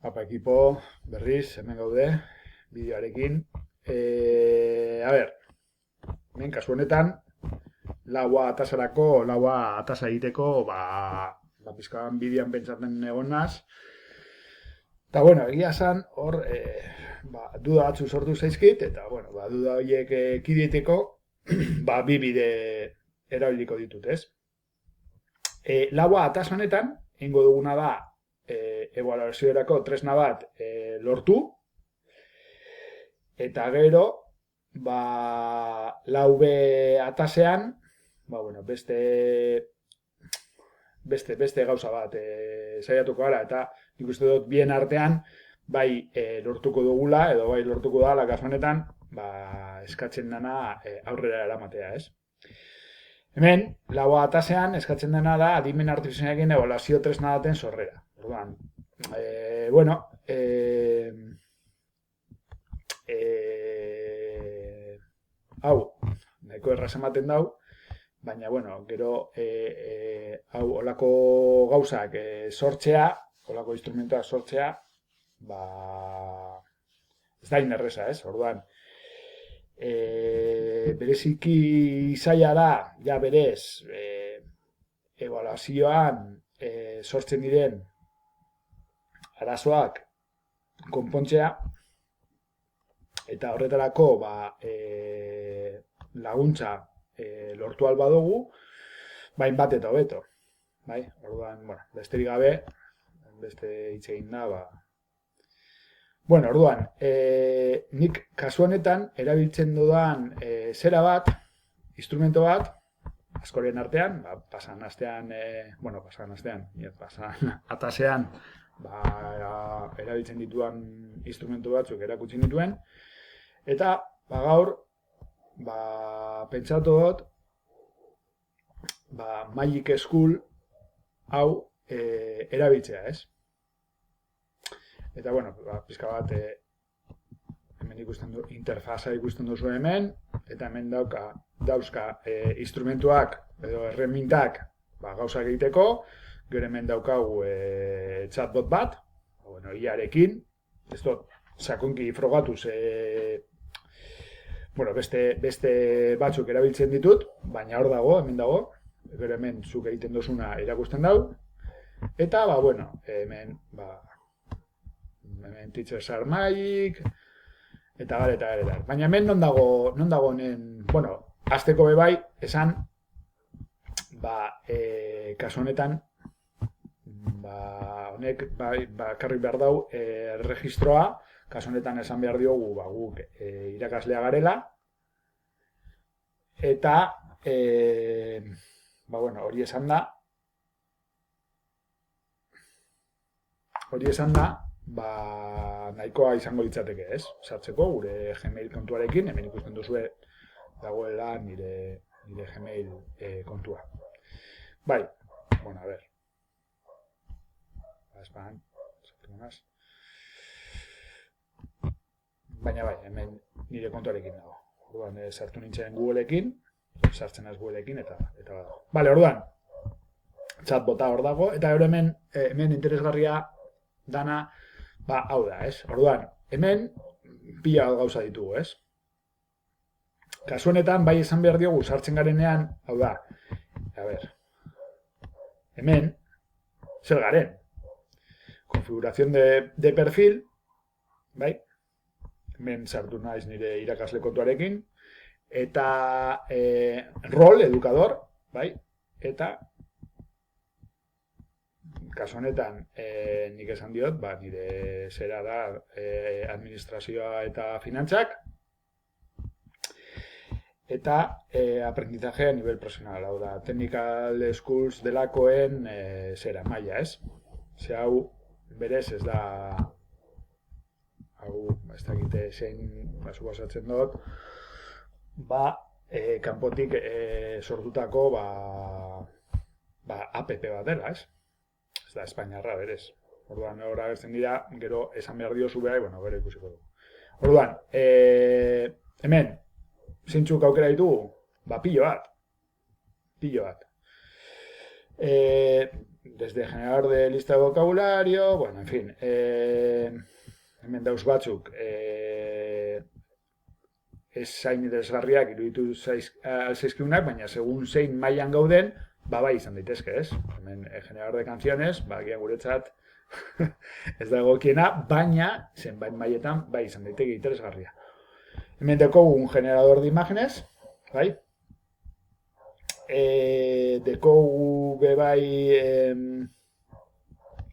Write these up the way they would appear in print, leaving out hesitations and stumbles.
Apa ekipo, berriz, hemen gaude, bideoarekin. A ber, hemen kasu honetan, laua atasarako, laua atasa egiteko, pizkaban bideoan pentsatzen egon naz. Eta, bueno, egia esan, hor, duda batzu sortu zaizkit, eta, bueno, duda horiek ekiditeko, bi bide erabiliko ditut, ez? Laua atasa honetan, egingo duguna da, ebaluaziorako tresna bat lortu, eta gero, lau B atasean, beste gauza bat saiatuko gara, eta nik uste dut bien artean, bai lortuko dugula, edo bai lortuko da, kasu honetan, eskatzen dana aurrera eramatea, ez? Hemen, laua atasean, eskatzen dena da, adimen artifizialekin ebaluazio tresna baten sorrera. Orduan, hau, nahiko erraz ematen dau, baina, gero, hau, olako gauzak sortzea, olako instrumentuak sortzea, ez da inerreza, ez? Orduan, bereziki zaila da, ja berez, ebaluazioan sortzen diren arazoak konpontzea, eta horretarako laguntza lortu alba dugu, bain bat eta hobeto. Bai? Orduan, besterik gabe, beste hitz egin da, orduan, nik kasu honetan erabiltzen dudan zera bat, instrumento bat, askoren artean, pasan atasean, erabiltzen dituan instrumentu batzuk erakutsi dituen, eta gaur, pentsatu dut, Magic School hau erabiltzea, ez? Eta, pizka bat, hemen ikusten du, interfaza ikusten duzu hemen, eta hemen dauzka instrumentuak edo erremintak gauzak egiteko, gero hemen daukagu chatbot bat, iarekin, ez dut, sakonki frogatuz, beste batzuk erabiltzen ditut, baina hor dago, hemen dago, gero hemen zuk egiten dozuna erakusten dau, eta, hemen Teachers are Magic, eta gara. Baina hemen non dago honen, azteko bebai, esan, kasu honetan, honek karri behar dau erregistroa, kasu honetan esan behar diogu guk irakaslea garela, eta hori esan da, nahikoa izango litzateke, ez? Sartzeko gure Gmail kontuarekin, hemen ikusten duzue dagoela nire Gmail kontua. Bai, a ver. Baina hemen nire kontuarekin dago. Orduan, sartu nintzen Googleekin, sartzen az Googleekin, eta badago. Bale, orduan, chatbota hor dago, eta hemen interesgarria dana, hau da, ez? Orduan, hemen pila gauza ditugu, ez? Kasu honetan, bai esan behar diogu, sartzen garenean, hau da, hemen, zer garen? Configuración de perfil, bai? Hemen sartu naiz nire irakasle kontuarekin, eta rol, educador, bai? Eta kasu honetan, nik esan diot, nire zera da administrazioa eta finantzak, eta aprendizaje a nivel profesional, hau da, technical schools delakoen zera, maila, ez? Ze hau, berez ez da, hau, ez da egite zein, suposatzen dut, kanpotik sortutako, app bat dela, ez? Ez da, Espainiarra, berez. Orduan, hor agertzen dira, gero esan behar diozu behar, gero ikusiko dugu. Orduan, hemen, zeintzuk aukera ditugu? Pilo bat. desde generador de lista de vocabulario, bueno, en fin, hemen dauz batzuk, ez zain interesgarriak iruditu zaizkiunak, baina segun zein mailan gauden, bai izan daitezke, ez? Hemen, generador de canciones, agian guretzat ez da egokiena, baina zenbait mailetan bai izan daiteke interesgarria. Hemen dekogu un generador de imágenes, bai? Dekogu bai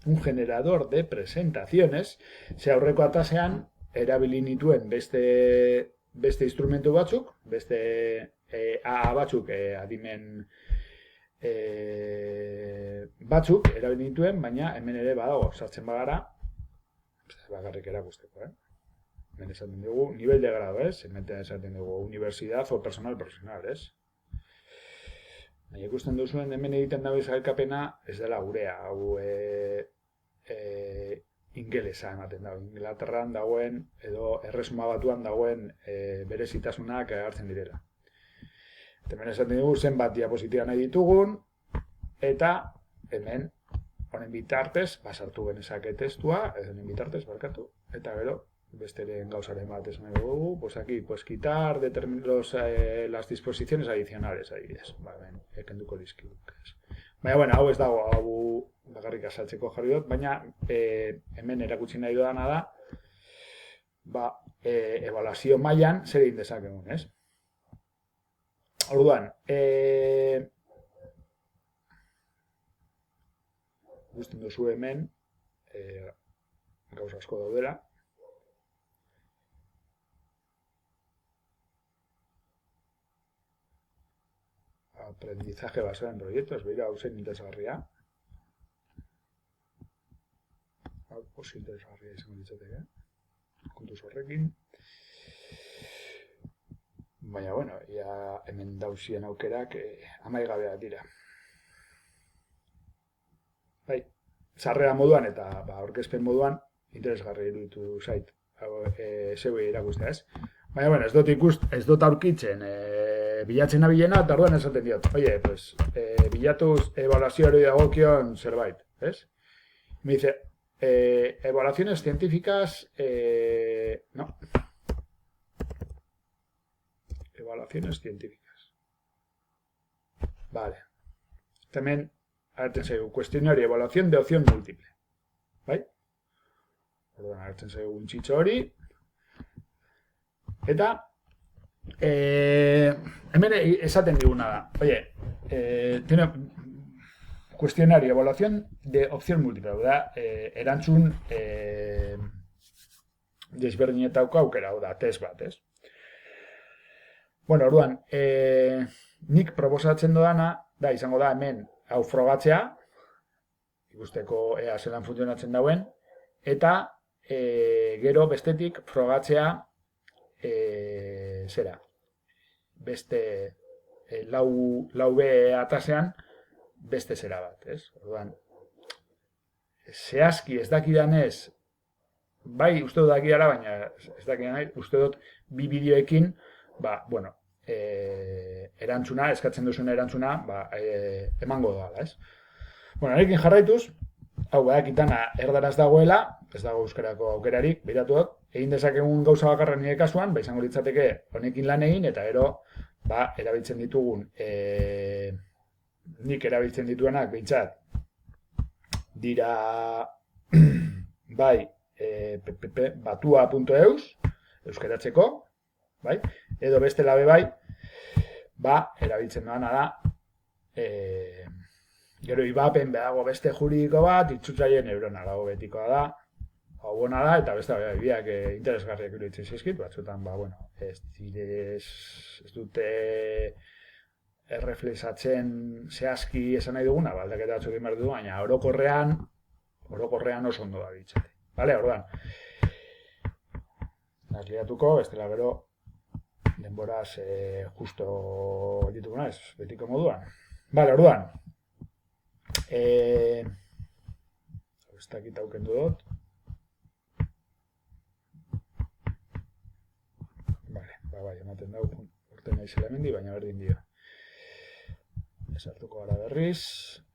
un generador de presentaciones, ze aurreko atasean erabili nituen beste instrumentu batzuk, beste AA batzuk, adimen batzuk erabili nituen, baina hemen ere badago, sartzen bagara, bakarrik erakusteko, hemen esaten dugu, nivel de grado, hemen esaten dugu, universidad o personal profesional, Baina ikusten duzuen hemen egiten dago izalkapena ez dela gurea, hau ingelesa ematen dago, Inglaterran dagoen edo Erresuma Batuan dagoen berezitasunak hartzen direla. Hemen esaten dugu zenbat diapositiba nahi ditugun, eta hemen honen bitartez, sartu genezake testua, honen bitartez, barkatu, eta gero, besteren gauzaren bat esan dugu, pues aquí, pues quitar las disposiciones adicionales, adibidez. Kenduko dizkiguk. Baina, bueno, hau ez dago, hau bakarrik azaltzeko jarri dut, baina hemen erakutsi nahi dudana da, ebaluazio mailan zer egin dezakegun, ez? Orduan, guztien duzu hemen, gauza asko daudela, aprendizaje basado en proyectos, beira hau zen interesgarria. Hau oso interesgarria izango ditzateke, kontuz horrekin. Baina, bueno, ja hemen dauzien aukerak amaigabeak dira. Bai, sarrera moduan eta aurkezpen moduan interesgarri iruditu zait zeuei erakustea, ez? Baina, bueno, ez dut aurkitzen bilatzen nabilena, eta orduan esaten diot. Oye, pues, bilatuz evaluazioari dagokion zerbait, ez? Me dice, evaluaciones científicas, no. Evaluaciones científicas. Vale. Hemen, agertzen zaigu, cuestionario, evaluación de opción múltiple. Bai? Orduan, agertzen zaigu un txitxo hori. Eta, hemen esaten diguna da. Oye, tiene cuestionario, evaluación de opción múltiple. Da, erantzun desberdinetako aukera, da, test bat, ez? Bueno, orduan, nik proposatzen dodana, da, izango da hemen hau frogatzea, ikusteko ea zelan funtzionatzen dauen, eta gero bestetik frogatzea zera, beste lau B atasean beste zera bat, ez? Orduan, zehazki ez dakidanez, bai uste dut dakidara, baina ez dakidanez, uste dut bi bideoekin, bueno, erantzuna, eskatzen duzun erantzuna, emango doala, ez? Bueno, arekin jarraituz, hau badakitana erdaraz dagoela, ez dago euskarako aukerarik, behiratu dut, egin dezakegun gauza bakarra nire kasuan, izango litzateke honekin lan egin, eta gero, erabiltzen ditugun, nik erabiltzen dituenak, behintzat, dira, bai, batua.eus, euskaratzeko, bai, edo beste labe bai, erabiltzen doana da, gero ibapen bedago beste juridiko bat, itxutzaile neurona dago betikoa da, hau bona da, eta beste biak interesgarriak iruditzen zizkit, batzutan, bueno, ez dute erreflexatzen zehazki esan nahi duguna, aldaketa batzuk egin behar du, baina orokorrean oso ondo da ditzate. Bale, orduan, nazliatuko, bestela gero, denboraz justo dituguna ez, betiko moduan. Bale, orduan, ez dakit aukendu dut. Bai, ematen dago urte nahi zela mendi, baina berdin dio. Ez hartuko gara berriz.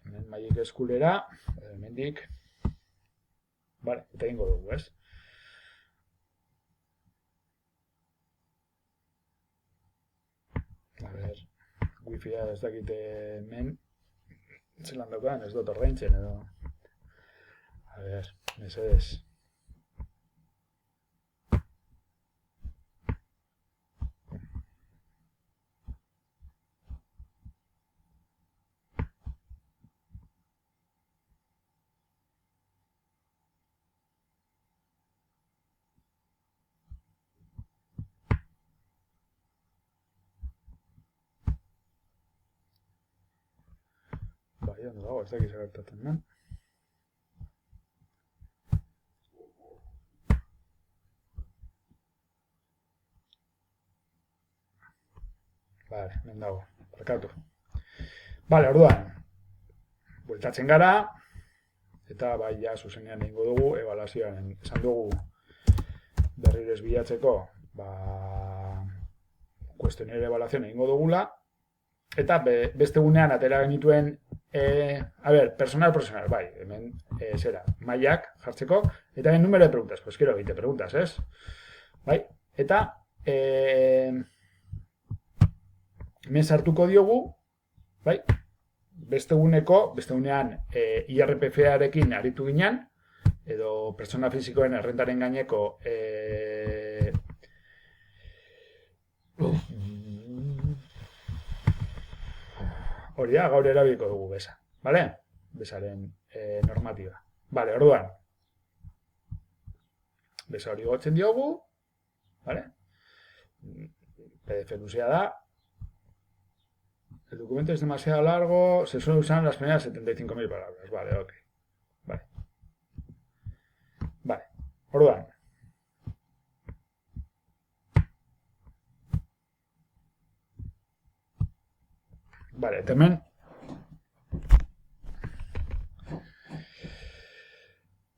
hemen mailik eskulera, hemendik, vale, eta ingo dugu, ez? A ver, wifi-a ez dakite hemen, zelan daukan, ez dut ordaintzen edo. A ver, mesedez. Bai, ondo dago, ez dakiz agertatzen, no? Vale, hemen dago, parkatu. Vale, orduan, bueltatzen gara, eta bai, ja, zuzenean egingo dugu, ebaluazioan esan dugu berriro ez bilatzeko, kuestionario ebaluazioan egingo dugula, eta beste gunean atera genituen, personal, bai, hemen, zera, mailak jartzeko, eta hemen número de preguntas, pues quiero 20 preguntas, ez? Bai, eta, hemen sartuko diogu, bai, beste gunean IRPF-arekin aritu ginen, edo pertsona fisikoen errentaren gaineko hori da, gaur erabiliko dugu besa, bale? Besaren normatiba. Bale, orduan, besa hori gotzen diogu, bale? PDF luzea da. El documento es demasiado largo, se suele usar en las primeras 75.000 palabras. Vale, ok. Vale. Vale. Orduan. Vale, hemen.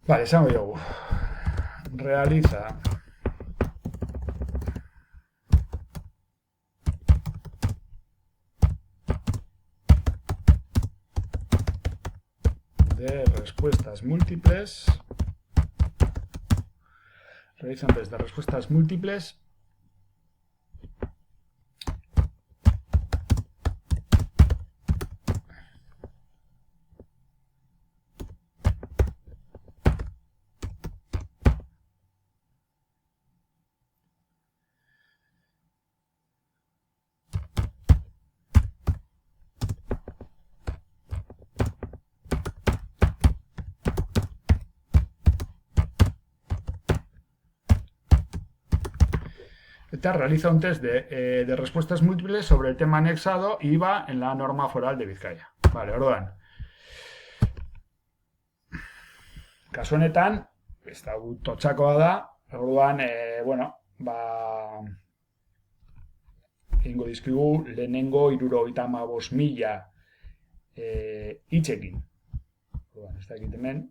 Vale, esango dugu. Realiza de respuestas múltiples. Realiza un test de respuestas múltiples. Realiza un test de respuestas múltiples sobre el tema anexado y va en la norma foral de Bizkaia. Vale, orduan. Kasu honetan, ez da totxakoa da, orduan, egingo dizkigu lehenengo 75.000 hitzekin. Orduan, ez da egiten hemen.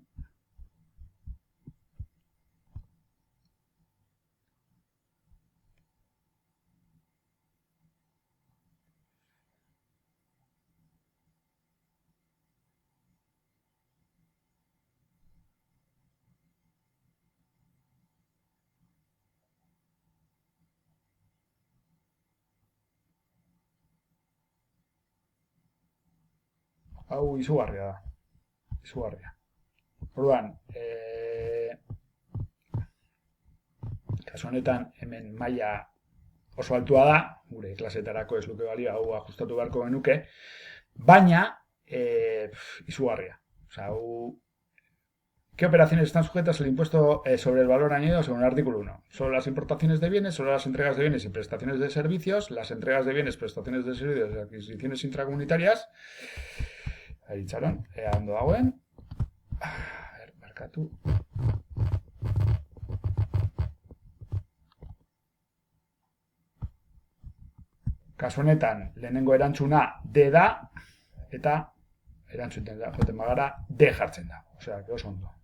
Hau izugarria da. Izugarria. Orduan, kasu honetan hemen maila oso altua da, gure klasetarako ez luke balio, hau ajustatu beharko genuke, baina izugarria. Osea, ¿qué operaciones están sujetas al impuesto sobre el valor añadido según el artículo 1? Solo las importaciones de bienes, solo las entregas de bienes y prestaciones de servicios, las entregas de bienes, prestaciones de servicios y adquisiciones intracomunitarias. Ahí txaron, ondo dagoen. A ver, markatu. Kasu honetan, lehenengo erantzuna D da, eta erantzuten da, joten bagara, D jartzen da. Osea, que oso ondo.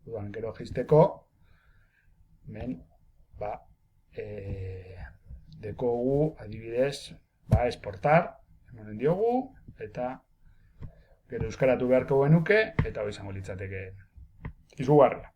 Dudan, gero jisteko, hemen, dekogu, adibidez, exportar, emanen diogu, eta gero euskaratu beharko genuke, eta hori izango litzateke izugarria.